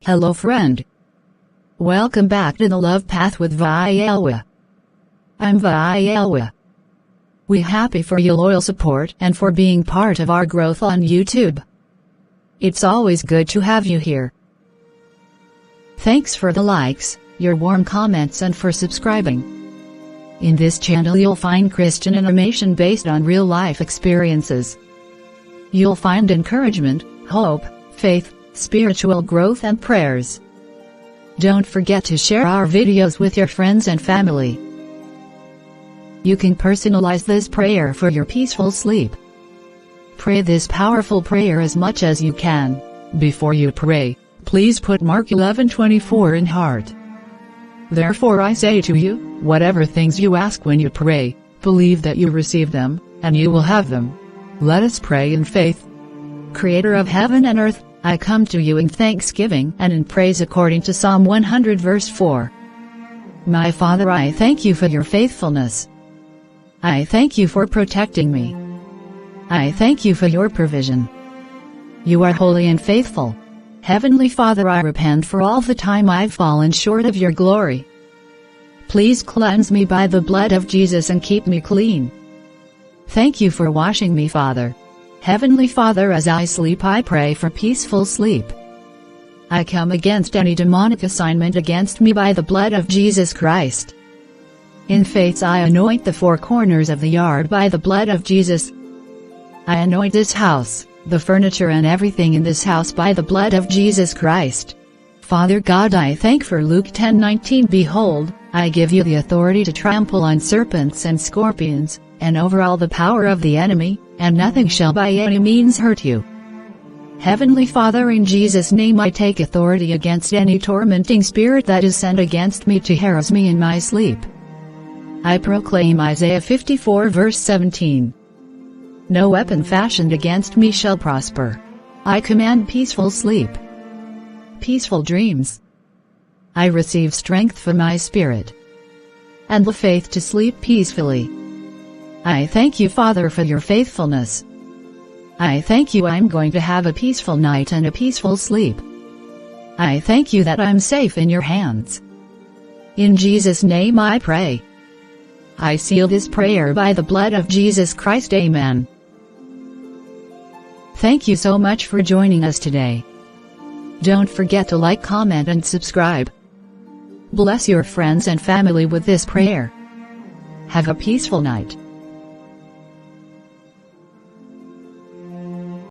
Hello friend. Welcome back to the Love Path with Viola. I'm Viola. We happy for your loyal support and for being part of our growth on YouTube. It's always good to have you here. Thanks for the likes, your warm comments and for subscribing. In this channel you'll find Christian animation based on real life experiences. You'll find encouragement, hope, faith, spiritual growth and prayers. Don't forget to share our videos with your friends and family. You can personalize this prayer for your peaceful sleep. Pray this powerful prayer as much as you can. Before you pray, please put Mark 11:24 in heart. Therefore I say to you, whatever things you ask when you pray, believe that you receive them, and you will have them. Let us pray in faith. Creator of heaven and earth, I come to you in thanksgiving and in praise according to Psalm 100 verse 4. My Father, I thank you for your faithfulness. I thank you for protecting me. I thank you for your provision. You are holy and faithful. Heavenly Father, I repent for all the time I've fallen short of your glory. Please cleanse me by the blood of Jesus and keep me clean. Thank you for washing me, Father. Heavenly Father, as I sleep I pray for peaceful sleep. I come against any demonic assignment against me by the blood of Jesus Christ. In faith I anoint the four corners of the yard by the blood of Jesus. I anoint this house, the furniture and everything in this house by the blood of Jesus Christ. Father God, I thank for Luke 10:19. Behold, I give you the authority to trample on serpents and scorpions, and over all the power of the enemy, and nothing shall by any means hurt you. Heavenly Father, in Jesus' name I take authority against any tormenting spirit that is sent against me to harass me in my sleep. I proclaim Isaiah 54 verse 17. No weapon fashioned against me shall prosper. I command peaceful sleep. Peaceful dreams. I receive strength for my spirit. And the faith to sleep peacefully. I thank you, Father, for your faithfulness. I thank you I'm going to have a peaceful night and a peaceful sleep. I thank you that I'm safe in your hands. In Jesus' name I pray. I seal this prayer by the blood of Jesus Christ. Amen. Thank you so much for joining us today. Don't forget to like, comment and subscribe. Bless your friends and family with this prayer. Have a peaceful night.